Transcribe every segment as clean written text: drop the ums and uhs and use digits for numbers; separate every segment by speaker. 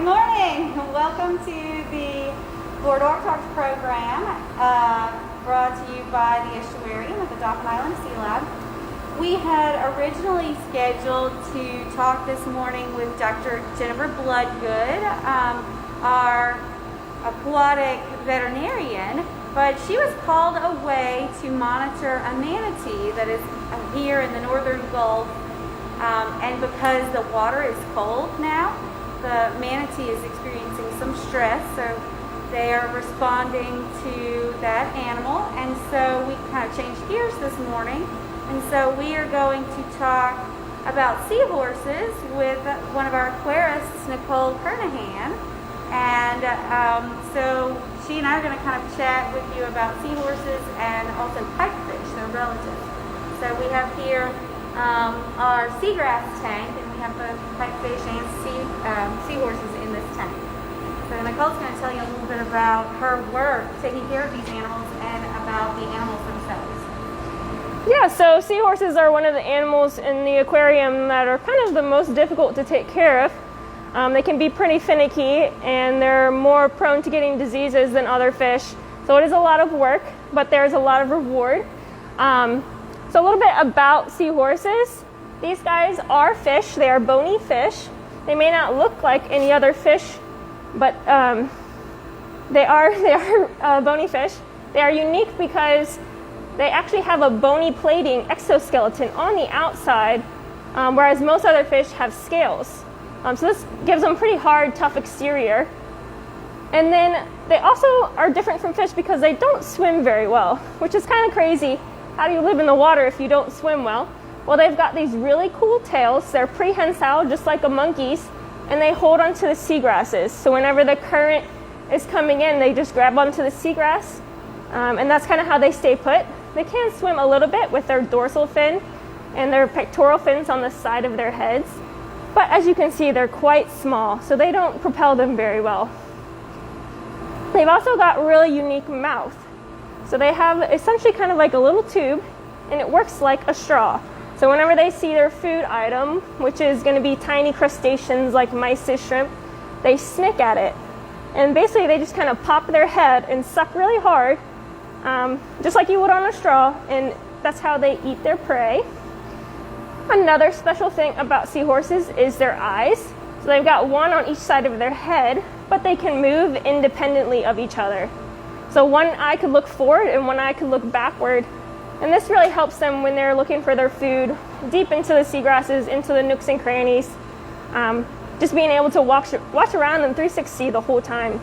Speaker 1: morning. Welcome to the Boardwalk Talk program brought to you by the Estuarium at the Dauphin Island Sea Lab. We had originally scheduled to talk this morning with Dr. Jennifer Bloodgood, our aquatic veterinarian, but she was called away to monitor a manatee that is here in the northern Gulf, and because the water is cold now, the manatee is experiencing some stress, so they are responding to that animal, and so we kind of changed gears this morning, and so we are going to talk about seahorses with one of our aquarists, Nicole Kernahan, and so she and I are going to kind of chat with you about seahorses and also pipefish, their relatives. So we have here our seagrass tank, and we have both pipefish and seahorses in this tank. So Nicole's going to tell you a little bit about her work taking care of these animals and about the animals themselves.
Speaker 2: Yeah, so seahorses are one of the animals in the aquarium that are kind of the most difficult to take care of. They can be pretty finicky, and they're more prone to getting diseases than other fish. So it is a lot of work, but there's a lot of reward. So a little bit about seahorses. These guys are fish. They are bony fish. They may not look like any other fish, but they are bony fish. They are unique because they actually have a bony plating exoskeleton on the outside, whereas most other fish have scales. So this gives them a pretty hard, tough exterior. And then they also are different from fish because they don't swim very well, which is kind of crazy. How do you live in the water if you don't swim well? Well, they've got these really cool tails. They're prehensile, just like a monkey's, and they hold onto the seagrasses. So whenever the current is coming in, they just grab onto the seagrass, and that's kind of how they stay put. They can swim a little bit with their dorsal fin and their pectoral fins on the side of their heads. But as you can see, they're quite small, so they don't propel them very well. They've also got a really unique mouth. So they have essentially kind of like a little tube, and it works like a straw. So whenever they see their food item, which is going to be tiny crustaceans like mysis shrimp, they snick at it. And basically they just kind of pop their head and suck really hard, just like you would on a straw, and that's how they eat their prey. Another special thing about seahorses is their eyes. So they've got one on each side of their head, but they can move independently of each other. So one eye could look forward and one eye could look backward. And this really helps them when they're looking for their food deep into the seagrasses, into the nooks and crannies. Just being able to watch around them 360 the whole time.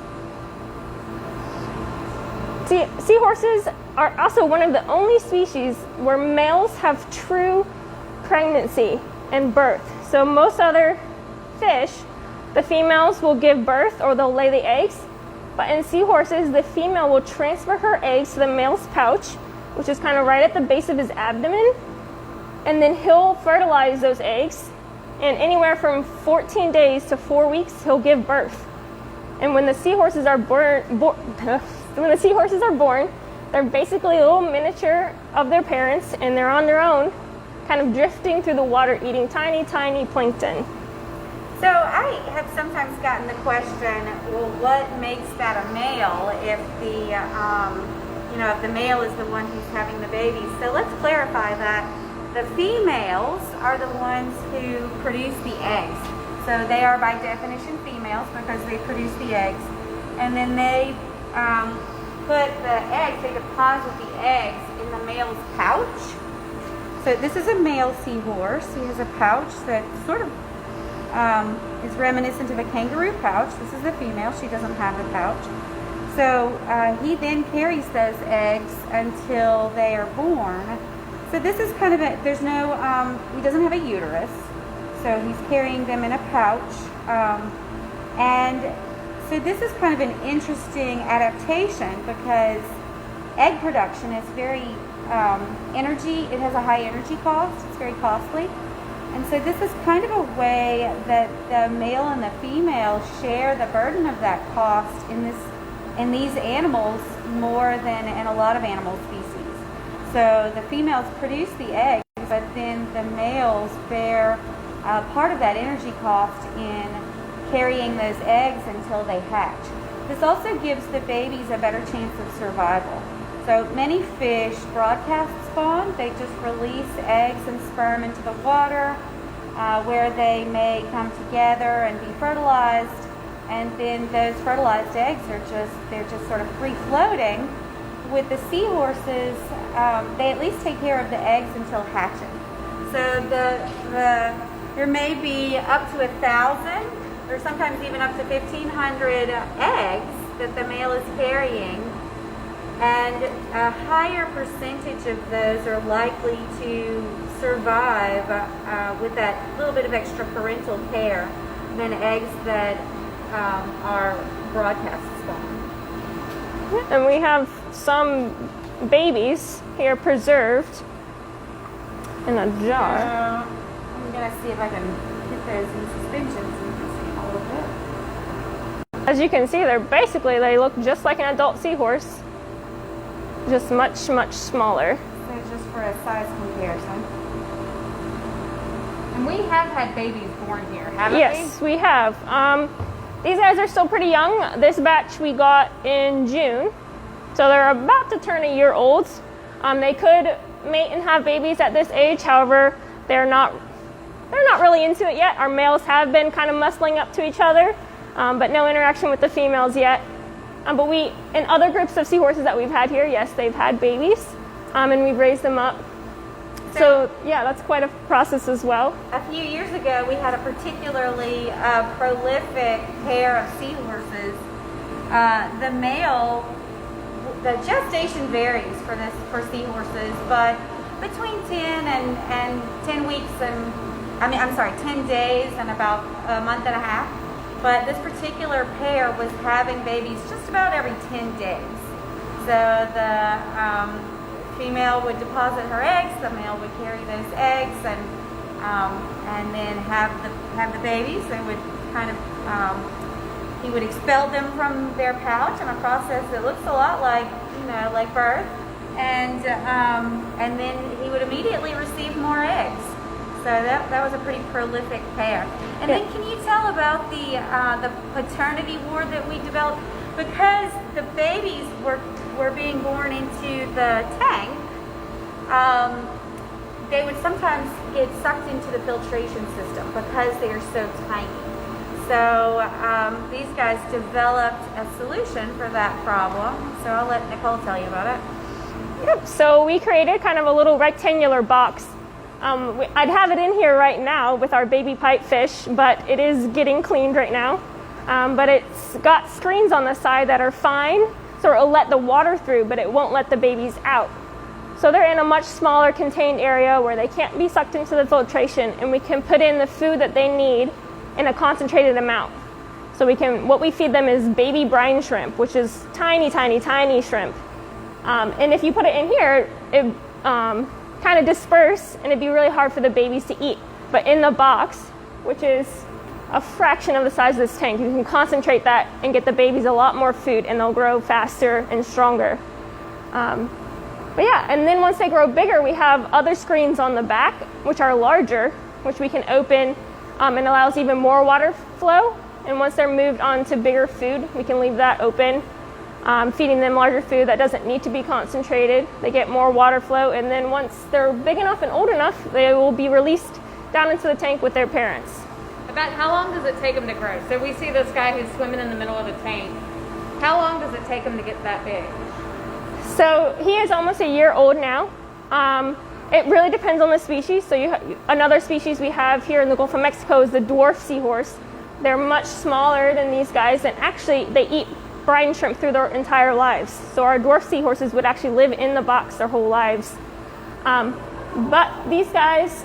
Speaker 2: Seahorses are also one of the only species where males have true pregnancy and birth. So most other fish, the females will give birth or they'll lay the eggs. But in seahorses, the female will transfer her eggs to the male's pouch, which is kind of right at the base of his abdomen. And then he'll fertilize those eggs. And anywhere from 14 days to 4 weeks, he'll give birth. And when the seahorses are born, they're basically a little miniature of their parents, and they're on their own, kind of drifting through the water, eating tiny, tiny plankton.
Speaker 1: So I have sometimes gotten the question, well, what makes that a male if the male is the one who's having the babies? So let's clarify that the females are the ones who produce the eggs. So they are by definition females because they produce the eggs. And then they put the eggs, they deposit the eggs in the male's pouch. So this is a male seahorse. He has a pouch that sort of is reminiscent of a kangaroo pouch. This is the female. She doesn't have the pouch. So he then carries those eggs until they are born. So this is kind of he doesn't have a uterus. So he's carrying them in a pouch. And so this is kind of an interesting adaptation because egg production is very it has a high energy cost. It's very costly. And so this is kind of a way that the male and the female share the burden of that cost in these animals more than in a lot of animal species. So the females produce the eggs, but then the males bear part of that energy cost in carrying those eggs until they hatch. This also gives the babies a better chance of survival. So many fish broadcast spawn. They just release eggs and sperm into the water where they may come together and be fertilized, and then those fertilized eggs are just sort of free floating. With the seahorses, they at least take care of the eggs until hatching. So there may be up to 1,000 or sometimes even up to 1,500 eggs that the male is carrying, and a higher percentage of those are likely to survive with that little bit of extra parental care than eggs that are broadcast spawn.
Speaker 2: And we have some babies here preserved in a jar.
Speaker 1: I'm going to see if I can get those in suspension so you can see them a little bit.
Speaker 2: As you can see, they look just like an adult seahorse, just much, much smaller.
Speaker 1: So just for a size comparison.
Speaker 3: And we have had babies born here, haven't we?
Speaker 2: Yes, we have. These guys are still pretty young. This batch we got in June, so they're about to turn a year old. They could mate and have babies at this age. However, they're not really into it yet. Our males have been kind of muscling up to each other, but no interaction with the females yet. But in other groups of seahorses that we've had here, yes, they've had babies, and we've raised them up. So yeah, that's quite a process as well.
Speaker 1: A few years ago, we had a particularly prolific pair of seahorses. The male, the gestation varies for seahorses, but between 10 and 10 weeks and 10 days and about a month and a half. But this particular pair was having babies just about every 10 days. So the female would deposit her eggs, the male would carry those eggs, and then have the babies. They would he would expel them from their pouch in a process that looks a lot like birth, and then he would immediately receive more eggs. So that was a pretty prolific pair. And then can you tell about the paternity ward that we developed? Because the babies were being born into the tank, they would sometimes get sucked into the filtration system because they are so tiny. So these guys developed a solution for that problem. So I'll let Nicole tell you about it.
Speaker 2: Yep, so we created kind of a little rectangular box. I'd have it in here right now with our baby pipefish, but it is getting cleaned right now. But it's got screens on the side that are fine, so it'll let the water through, but it won't let the babies out. So they're in a much smaller contained area where they can't be sucked into the filtration, and we can put in the food that they need in a concentrated amount. So what we feed them is baby brine shrimp, which is tiny, tiny, tiny shrimp. And if you put it in here, it kind of disperse, and it'd be really hard for the babies to eat. But in the box, which is a fraction of the size of this tank, you can concentrate that and get the babies a lot more food, and they'll grow faster and stronger. But yeah, and then once they grow bigger, we have other screens on the back, which are larger, which we can open, and allows even more water flow. And once they're moved on to bigger food, we can leave that open, feeding them larger food that doesn't need to be concentrated. They get more water flow, and then once they're big enough and old enough, they will be released down into the tank with their parents.
Speaker 3: About how long does it take them to grow? So we see this guy who's swimming in the middle of the tank. How long does it take him to get that big?
Speaker 2: So he is almost a year old now. It really depends on the species. So another species we have here in the Gulf of Mexico is the Dwarf Sea Horse. They're much smaller than these guys, and actually they eat brine shrimp through their entire lives. So our Dwarf Sea Horses would actually live in the box their whole lives. But these guys,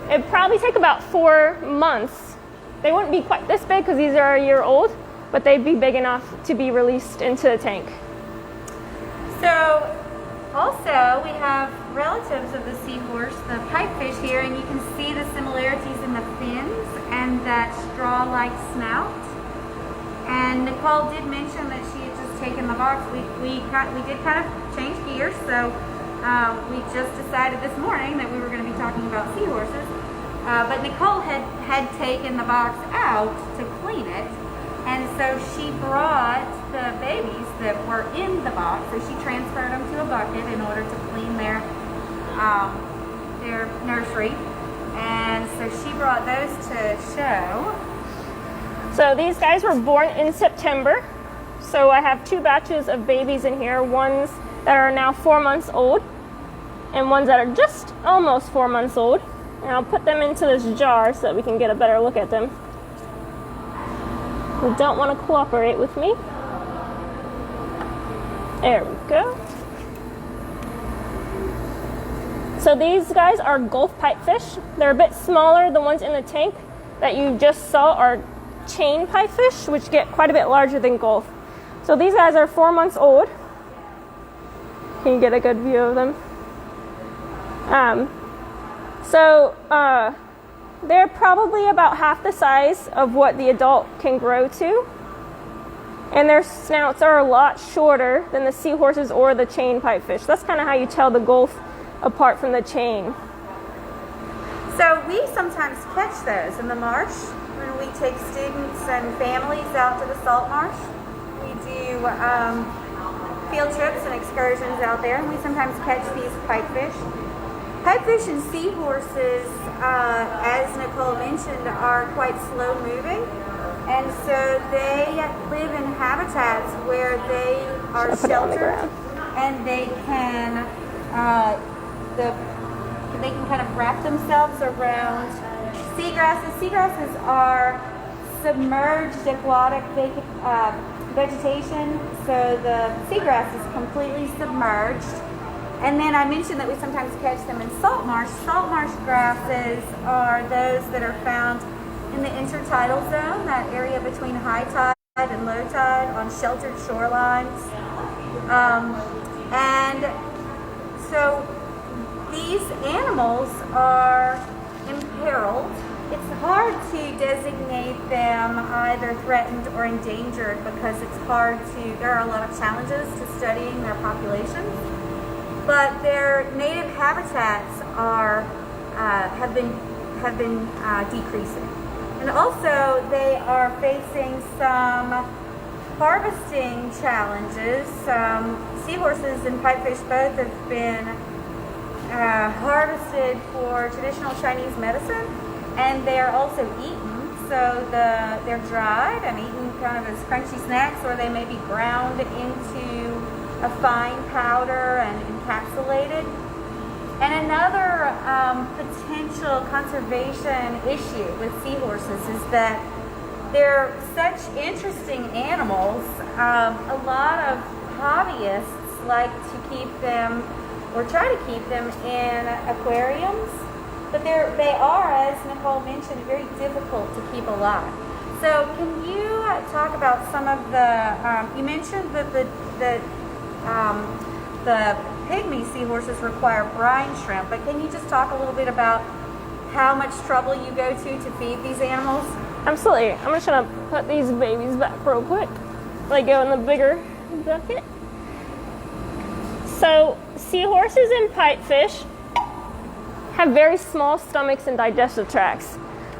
Speaker 2: it'd probably take about 4 months. They wouldn't be quite this big because these are a year old, but they'd be big enough to be released into the tank.
Speaker 1: So also we have relatives of the seahorse, the pipefish here, and you can see the similarities in the fins and that straw-like snout. And Nicole did mention that she had just taken the box. We did kind of change gears, so we just decided this morning that we were going to be talking about seahorses. But Nicole had taken the box out to clean it, and so she brought the babies that were in the box, so she transferred them to a bucket in order to clean their nursery, and so she brought those to show.
Speaker 2: So these guys were born in September. So I have 2 batches of babies in here, ones that are now 4 months old and ones that are just almost 4 months old. And I'll put them into this jar so that we can get a better look at them. You don't want to cooperate with me. There we go. So these guys are Gulf pipefish. They're a bit smaller. The ones in the tank that you just saw are chain pipefish, which get quite a bit larger than Gulf. So these guys are 4 months old. Can you get a good view of them? They're probably about half the size of what the adult can grow to. And their snouts are a lot shorter than the seahorses or the chain pipefish. That's kind of how you tell the Gulf apart from the chain.
Speaker 1: So we sometimes catch those in the marsh when we take students and families out to the salt marsh. We do field trips and excursions out there, and we sometimes catch these pipefish. Pipefish and seahorses, as Nicole mentioned, are quite slow moving, and so they live in habitats where they are sheltered, and they can kind of wrap themselves around seagrasses. Seagrasses are submerged aquatic vegetation, so the seagrass is completely submerged. And then I mentioned that we sometimes catch them in salt marsh. Salt marsh grasses are those that are found in the intertidal zone, that area between high tide and low tide on sheltered shorelines. And so these animals are imperiled. It's hard to designate them either threatened or endangered because there are a lot of challenges to studying their populations. But their native habitats have been decreasing, and also they are facing some harvesting challenges. Seahorses and pipefish both have been harvested for traditional Chinese medicine, and they are also eaten. So they're dried and eaten kind of as crunchy snacks, or they may be ground into a fine powder and encapsulated. And another potential conservation issue with seahorses is that they're such interesting animals. A lot of hobbyists like to keep them, or try to keep them, in aquariums, but they are, as Nicole mentioned, very difficult to keep alive. So can you talk about some of the, you mentioned that the pygmy seahorses require brine shrimp, but can you just talk a little bit about how much trouble you go to feed these animals?
Speaker 2: Absolutely. I'm just going to put these babies back real quick. They go in the bigger bucket. So seahorses and pipefish have very small stomachs and digestive tracts.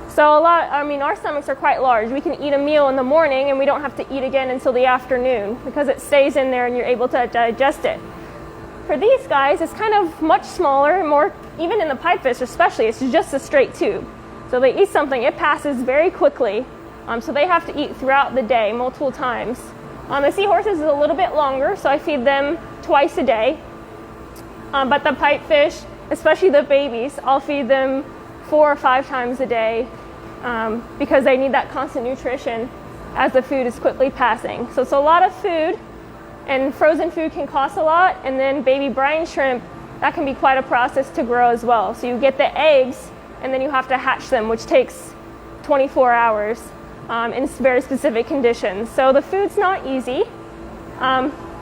Speaker 2: So our stomachs are quite large. We can eat a meal in the morning and we don't have to eat again until the afternoon because it stays in there and you're able to digest it. For these guys, it's kind of much smaller, more, even in the pipefish especially, it's just a straight tube. So they eat something, it passes very quickly. So they have to eat throughout the day, multiple times. The seahorses is a little bit longer, so I feed them twice a day. But the pipefish, especially the babies, I'll feed them 4 or 5 times a day because they need that constant nutrition as the food is quickly passing. So it's a lot of food, and frozen food can cost a lot, and then baby brine shrimp, that can be quite a process to grow as well. So you get the eggs, and then you have to hatch them, which takes 24 hours in very specific conditions. So the food's not easy.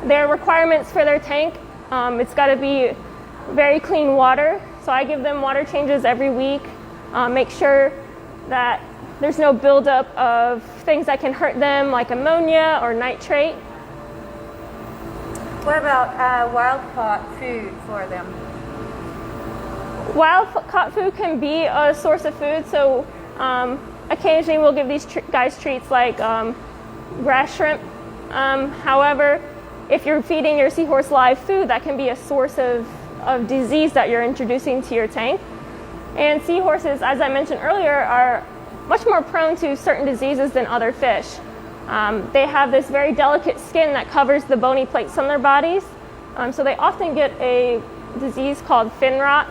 Speaker 2: Their requirements for their tank, it's got to be very clean water. So I give them water changes every week, make sure that there's no buildup of things that can hurt them, like ammonia or nitrate.
Speaker 1: What about wild-caught food for them?
Speaker 2: Wild caught food can be a source of food, so occasionally we'll give these guys treats like grass shrimp. However, if you're feeding your seahorse live food, that can be a source of disease that you're introducing to your tank. And seahorses, as I mentioned earlier, are much more prone to certain diseases than other fish. They have this very delicate skin that covers the bony plates on their bodies, so they often get a disease called fin rot,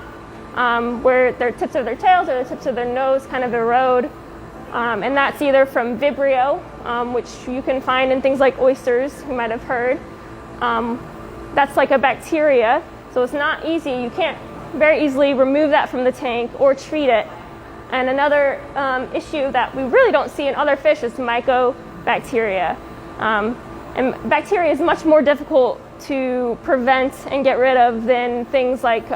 Speaker 2: where the tips of their tails or the tips of their nose kind of erode, and that's either from Vibrio, which you can find in things like oysters, you might have heard. That's like a bacteria, so it's not easy. You can't very easily remove that from the tank or treat it. And another issue that we really don't see in other fish is mycobacteria. And bacteria is much more difficult to prevent and get rid of than things like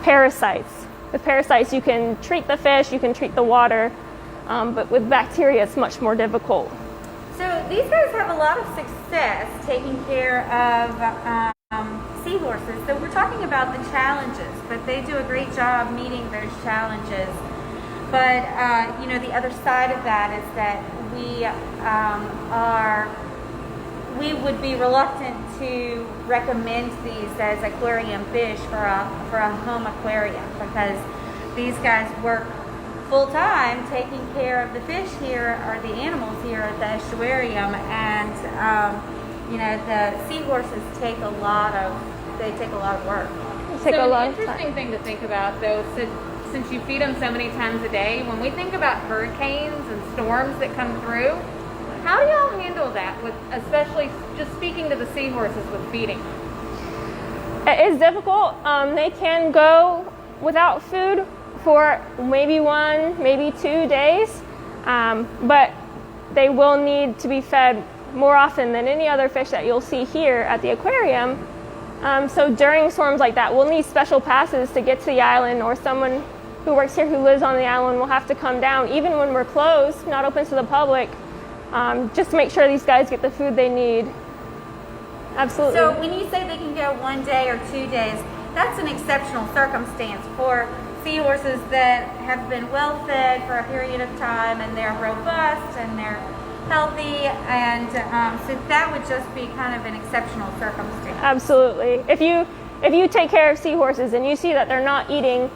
Speaker 2: parasites. With parasites, you can treat the fish, you can treat the water, but with bacteria, it's much more difficult.
Speaker 1: So these guys have a lot of success taking care of seahorses. So we're talking about the challenges, but they do a great job meeting those challenges. But the other side of that is that we would be reluctant to recommend these as aquarium fish for a home aquarium, because these guys work full time taking care of the fish here, or the animals here at the estuarium, and the seahorses take a lot of work.
Speaker 2: Take a lot
Speaker 3: an
Speaker 2: of time.
Speaker 3: interesting thing to think about, though, since you feed them so many times a day, when we think about hurricanes and storms that come through, how do y'all handle that, with especially just speaking to the seahorses with feeding?
Speaker 2: It is difficult. They can go without food for maybe 1, maybe 2 days, but they will need to be fed more often than any other fish that you'll see here at the aquarium. So during storms like that, we'll need special passes to get to the island, or someone who works here who lives on the island will have to come down, even when we're closed, not open to the public, just to make sure these guys get the food they need. Absolutely.
Speaker 1: So when you say they can go 1 day or 2 days, that's an exceptional circumstance for seahorses that have been well fed for a period of time, and they're robust and they're healthy, and so that would just be kind of an exceptional circumstance.
Speaker 2: Absolutely. If you take care of seahorses and you see that they're not eating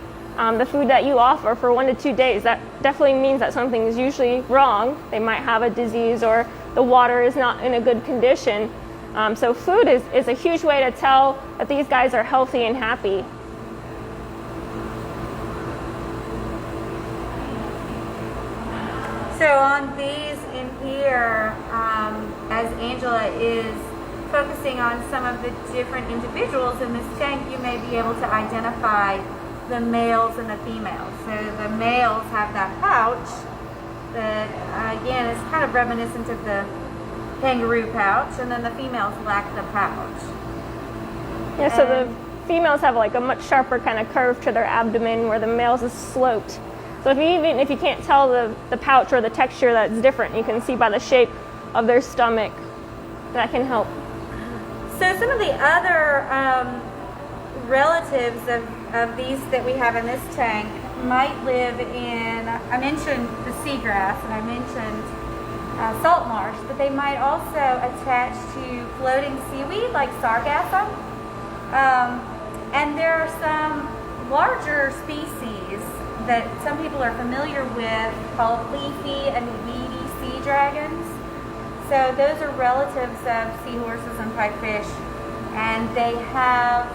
Speaker 2: the food that you offer for 1 to 2 days, that definitely means that something is usually wrong. They might have a disease, or the water is not in a good condition. So food is a huge way to tell that these guys are healthy and happy.
Speaker 1: So on these in here, as Angela is focusing on some of the different individuals in this tank, you may be able to identify the males and the females. So the males have that pouch that, again, is kind of reminiscent of the kangaroo pouch, and then the females lack the pouch.
Speaker 2: Yeah, so the females have like a much sharper kind of curve to their abdomen, where the males is sloped. So even if you can't tell the pouch or the texture, that's different. You can see by the shape of their stomach. That can help.
Speaker 1: So some of the other relatives of these that we have in this tank might live in, I mentioned the seagrass, and I mentioned salt marsh, but they might also attach to floating seaweed like sargassum. And there are some larger species that some people are familiar with called leafy and weedy sea dragons. So those are relatives of seahorses and pipefish, and they have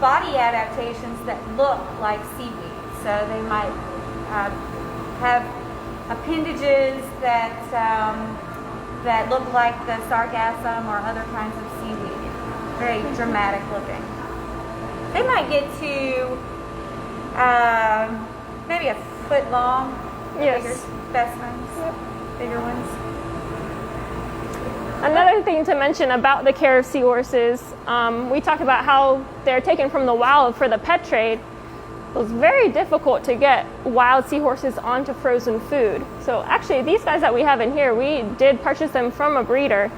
Speaker 1: body adaptations that look like seaweed. So they might have appendages that look like the sargassum or other kinds of seaweed. Very dramatic looking. They might get to maybe a foot long.
Speaker 2: Yes.
Speaker 1: Bigger specimens. Yep. Bigger ones.
Speaker 2: Another thing to mention about the care of seahorses, we talked about how they're taken from the wild for the pet trade. It was very difficult to get wild seahorses onto frozen food. So actually, these guys that we have in here, we did purchase them from a breeder.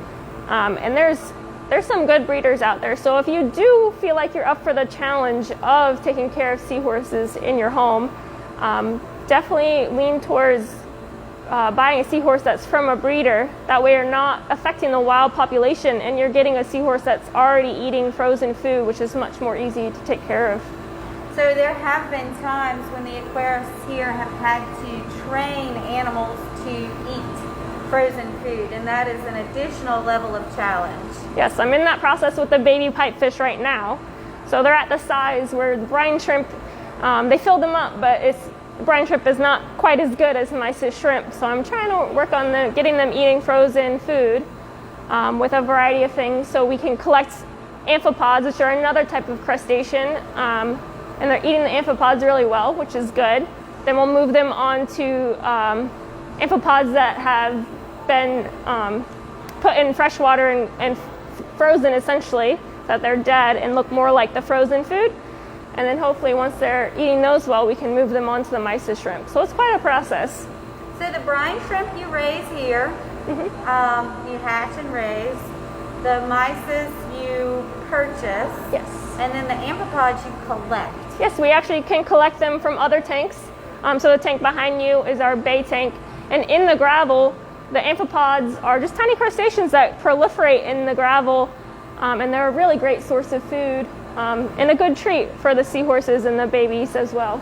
Speaker 2: And there's there's some good breeders out there. So if you do feel like you're up for the challenge of taking care of seahorses in your home, definitely lean towards buying a seahorse that's from a breeder. That way you're not affecting the wild population and you're getting a seahorse that's already eating frozen food, which is much more easy to take care of.
Speaker 1: So there have been times when the aquarists here have had to train animals to eat frozen food, and that is an additional level of challenge.
Speaker 2: Yes, I'm in that process with the baby pipefish right now. So they're at the size where the brine shrimp, they fill them up, but brine shrimp is not quite as good as mysis shrimp. So I'm trying to work on getting them eating frozen food with a variety of things, so we can collect amphipods, which are another type of crustacean. And they're eating the amphipods really well, which is good. Then we'll move them on to amphipods that have been put in fresh water and frozen, essentially, that they're dead and look more like the frozen food. And then hopefully once they're eating those well, we can move them on to the mysis shrimp. So it's quite a process.
Speaker 1: So the brine shrimp you raise here, you hatch and raise. The mysis you purchase. Yes. And then the amphipods you collect.
Speaker 2: Yes, we actually can collect them from other tanks. So the tank behind you is our bay tank. And in the gravel, the amphipods are just tiny crustaceans that proliferate in the gravel. And they're a really great source of food and a good treat for the seahorses and the babies as well.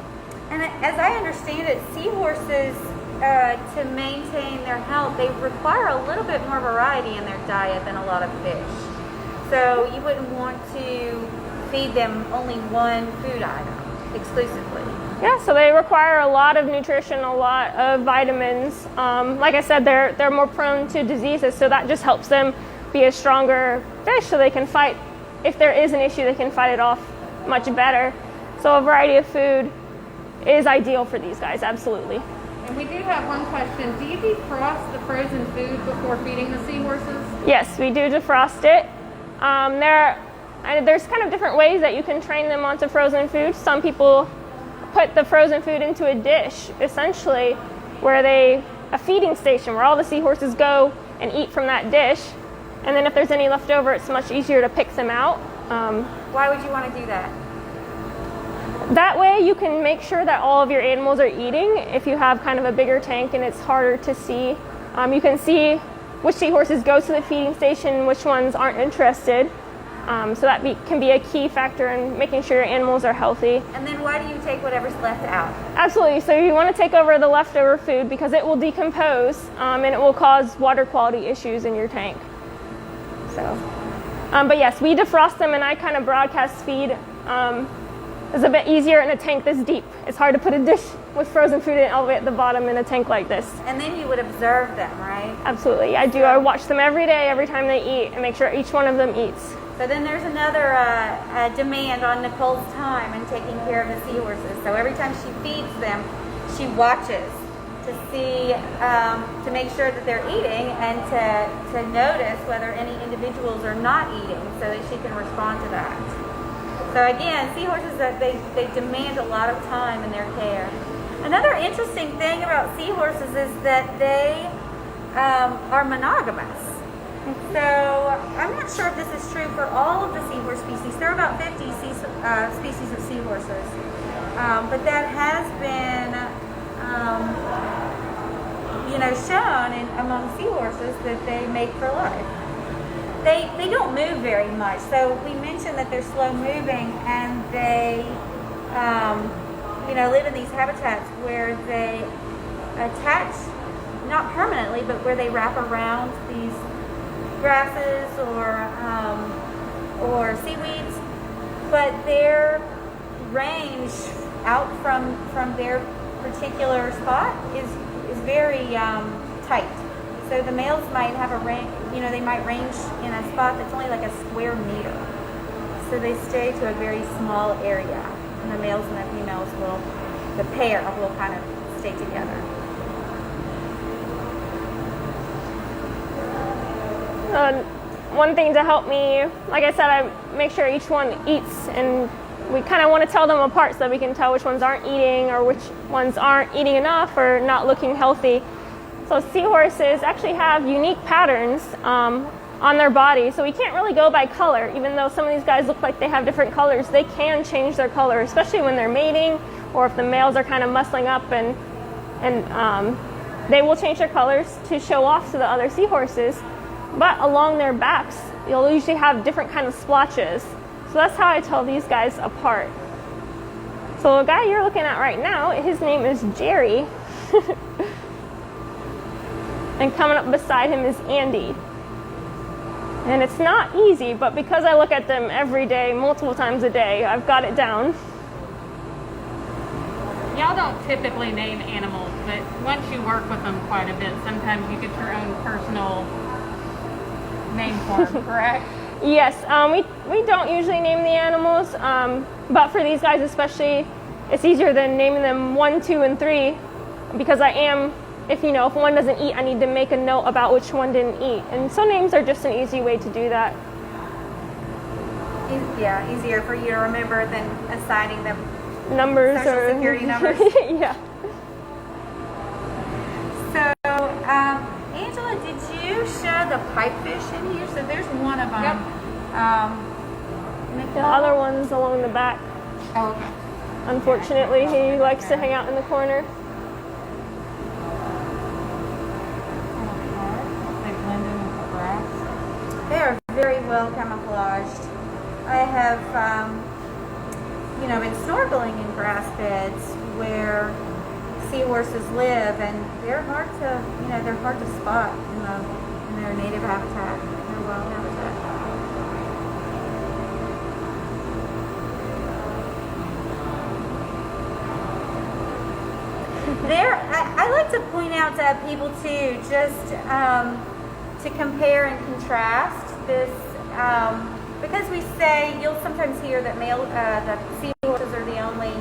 Speaker 1: And as I understand it, seahorses, to maintain their health, they require a little bit more variety in their diet than a lot of fish. So you wouldn't want to feed them only one food item exclusively.
Speaker 2: Yeah, so they require a lot of nutrition, a lot of vitamins. Like I said, they're more prone to diseases, so that just helps them be a stronger fish, so they can fight. If there is an issue, they can fight it off much better. So a variety of food is ideal for these guys, absolutely.
Speaker 3: And we do have one question. Do you defrost the frozen food before feeding the seahorses?
Speaker 2: Yes, we do defrost it. There's kind of different ways that you can train them onto frozen food. Some people put the frozen food into a dish, essentially, a feeding station where all the seahorses go and eat from that dish. And then if there's any left over, it's much easier to pick them out.
Speaker 1: Why would you want to do that?
Speaker 2: That way you can make sure that all of your animals are eating. If you have kind of a bigger tank and it's harder to see, you can see which seahorses go to the feeding station, which ones aren't interested. So that can be a key factor in making sure your animals are healthy.
Speaker 1: And then why do you take whatever's left out?
Speaker 2: Absolutely. So you want to take over the leftover food because it will decompose and it will cause water quality issues in your tank. But yes, we defrost them and I kind of broadcast feed. It's a bit easier in a tank this deep. It's hard to put a dish with frozen food in all the way at the bottom in a tank like this.
Speaker 1: And then you would observe them, right?
Speaker 2: Absolutely, I do. I watch them every day, every time they eat, and make sure each one of them eats.
Speaker 1: So then there's another demand on Nicole's time in taking care of the seahorses. So every time she feeds them, she watches to see, to make sure that they're eating and to notice whether any individuals are not eating so that she can respond to that. So again, seahorses, they demand a lot of time in their care. Another interesting thing about seahorses is that they are monogamous. So I'm not sure if this is true for all of the seahorse species. There are about 50 species of seahorses, but that has been, shown among seahorses that they mate for life. They don't move very much. So we mentioned that they're slow moving, and they, live in these habitats where they attach, not permanently, but where they wrap around these grasses or seaweeds. But their range out from their particular spot is very tight. So the males might have a range, they might range in a spot that's only like a square meter. So they stay to a very small area. And the males and the females the pair will kind of stay together.
Speaker 2: One thing to help me, like I said, I make sure each one eats, and we kind of want to tell them apart so that we can tell which ones aren't eating or which ones aren't eating enough or not looking healthy. So seahorses actually have unique patterns on their body. So we can't really go by color, even though some of these guys look like they have different colors. They can change their color, especially when they're mating, or if the males are kind of muscling up, and they will change their colors to show off to the other seahorses. But along their backs, you'll usually have different kind of splotches. So that's how I tell these guys apart. So the guy you're looking at right now, his name is Jerry. And coming up beside him is Andy. And it's not easy, but because I look at them every day, multiple times a day, I've got it down.
Speaker 3: Y'all don't typically name animals, but once you work with them quite a bit, sometimes you get your own personal name for them, correct?
Speaker 2: Yes, we don't usually name the animals, but for these guys especially, it's easier than naming them 1, 2, and 3, because if one doesn't eat, I need to make a note about which one didn't eat. And so names are just an easy way to do that.
Speaker 1: Yeah, easier for you to remember than assigning them
Speaker 2: Numbers
Speaker 1: Social
Speaker 2: or
Speaker 1: security numbers.
Speaker 2: Yeah.
Speaker 1: So, Angela, did you show the pipefish in here? So there's one of them.
Speaker 3: Yep.
Speaker 2: The other one's along the back.
Speaker 1: Oh, okay.
Speaker 2: Unfortunately, he likes to hang out in the corner.
Speaker 3: They blend in with the grass.
Speaker 1: They are very well camouflaged. I have, been snorkeling in grass beds where seahorses live, and they're hard to spot in their native habitat, their wild habitat. I like to point out to people too, just to compare and contrast this, because we say, you'll sometimes hear that the seahorses are the only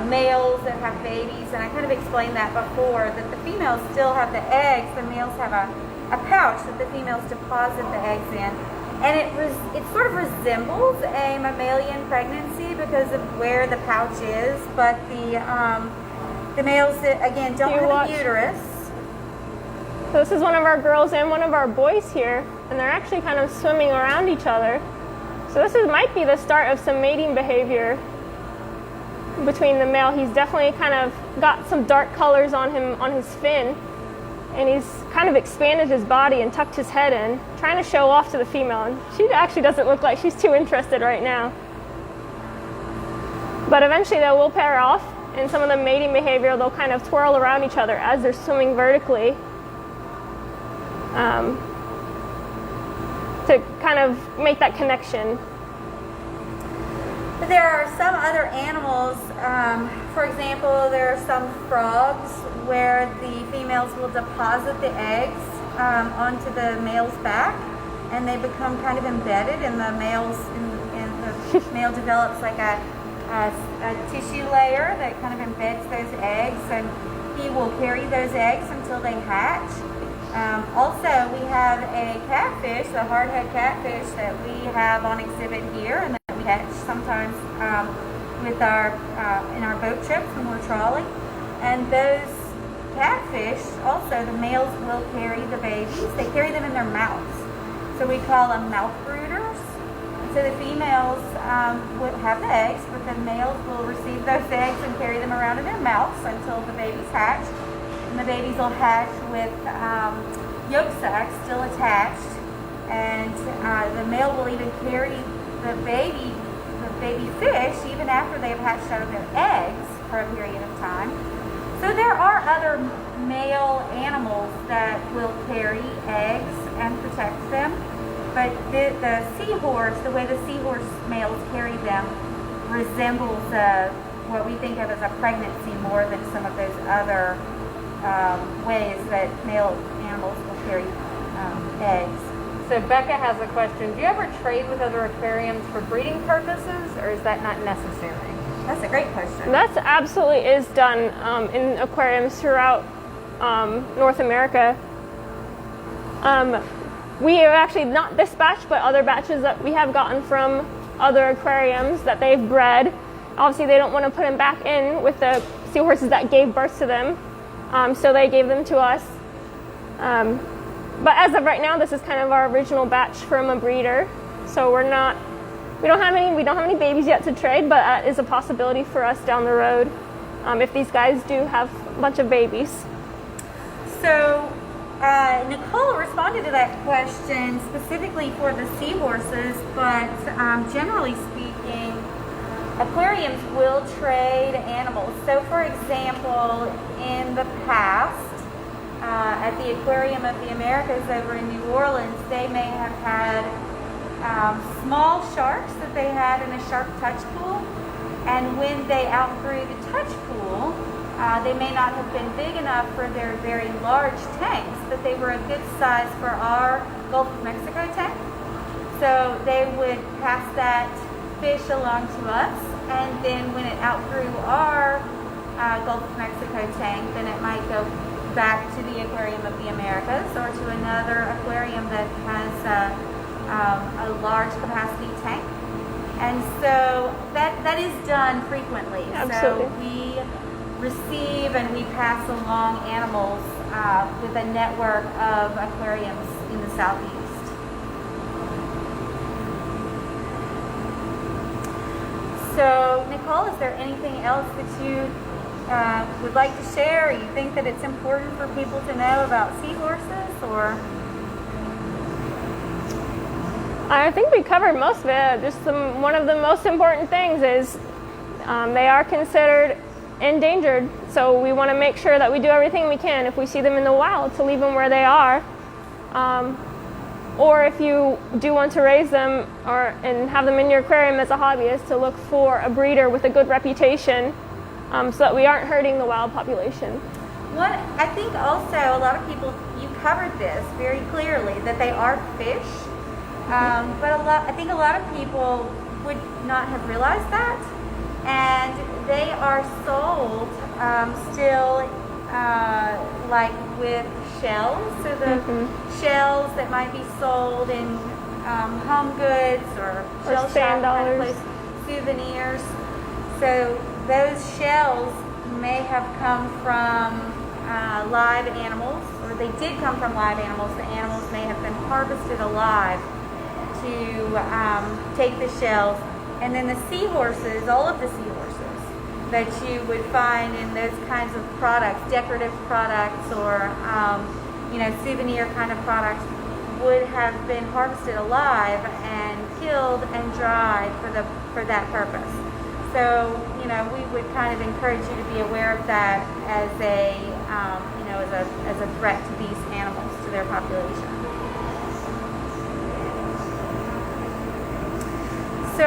Speaker 1: males that have babies, and I kind of explained that before, that the females still have the eggs, the males have a pouch that the females deposit the eggs in. And it sort of resembles a mammalian pregnancy because of where the pouch is, but the males, again, don't have a uterus.
Speaker 2: So this is one of our girls and one of our boys here, and they're actually kind of swimming around each other. So this might be the start of some mating behavior between the male. He's definitely kind of got some dark colors on him, on his fin, and he's kind of expanded his body and tucked his head in, trying to show off to the female. And she actually doesn't look like she's too interested right now. But eventually they will pair off. In some of the mating behavior, they'll kind of twirl around each other as they're swimming vertically to kind of make that connection.
Speaker 1: But there are some other animals, for example, there are some frogs where the females will deposit the eggs onto the male's back, and they become kind of embedded in the male's, and the male develops like a tissue layer that kind of embeds those eggs, and he will carry those eggs until they hatch. Also, we have a catfish, the hardhead catfish that we have on exhibit here, and that we catch sometimes with in our boat trips when we're trawling. And those catfish, also, the males will carry the babies. They carry them in their mouths. So we call them mouth brooders. So the females will have the eggs, but the males will receive those eggs and carry them around in their mouths until the babies hatch. And the babies will hatch with yolk sacs still attached. And the male will even carry the baby fish even after they have hatched out of their eggs for a period of time. So there are other male animals that will carry eggs and protect them. But the seahorse, the way the seahorse males carry them, resembles what we think of as a pregnancy more than some of those other ways that male animals will carry eggs.
Speaker 3: So Becca has a question. Do you ever trade with other aquariums for breeding purposes, or is that not necessary?
Speaker 1: That's a great question.
Speaker 2: That absolutely is done in aquariums throughout North America. We have actually, not this batch, but other batches that we have gotten from other aquariums that they've bred. Obviously, they don't want to put them back in with the seahorses that gave birth to them, so they gave them to us. But as of right now, this is kind of our original batch from a breeder. So we don't have any babies yet to trade, but that is a possibility for us down the road if these guys do have a bunch of babies.
Speaker 1: So Nicole responded to that question specifically for the seahorses, but generally speaking, aquariums will trade animals. So for example, in the past, at the Aquarium of the Americas over in New Orleans, they may have had small sharks that they had in a shark touch pool, and when they outgrew the touch pool, they may not have been big enough for their very large tanks, but they were a good size for our Gulf of Mexico tank. So they would pass that fish along to us, and then when it outgrew our Gulf of Mexico tank, then it might go back to the Aquarium of the Americas or to another aquarium that has a large capacity tank. And so that is done frequently.
Speaker 2: Absolutely.
Speaker 1: So we receive and we pass along animals with a network of aquariums in the Southeast. So Nicole, is there anything else that you would like to share, or you think that it's important for people to know about seahorses, or?
Speaker 2: I think we covered most of it. Just one of the most important things is they are considered endangered, so we want to make sure that we do everything we can if we see them in the wild to leave them where they are. Or if you do want to raise them and have them in your aquarium as a hobbyist, to look for a breeder with a good reputation so that we aren't hurting the wild population.
Speaker 1: What I think also a lot of people, you covered this very clearly, that they are fish, but I think a lot of people would not have realized that, and they are sold still like with shells, so the shells that might be sold in home goods or shell shop kind of place, souvenirs. So those shells may have come from live animals, or they did come from live animals. The animals may have been harvested alive to take the shells. And then the seahorses, all of the seahorses that you would find in those kinds of products, decorative products or souvenir kind of products, would have been harvested alive and killed and dried for that purpose. So we would kind of encourage you to be aware of that as a threat to these animals, to their population. So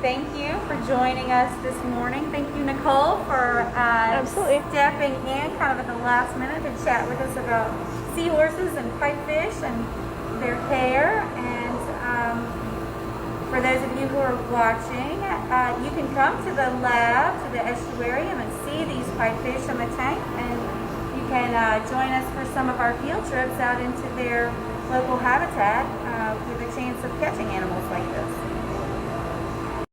Speaker 1: thank you for joining us this morning. Thank you, Nicole, for
Speaker 2: Absolutely.
Speaker 1: stepping in kind of at the last minute to chat with us about seahorses and pipefish and their care. And for those of you who are watching, you can come to the lab, to the estuarium, and see these pipefish in the tank. And you can join us for some of our field trips out into their local habitat with a chance of catching animals like this.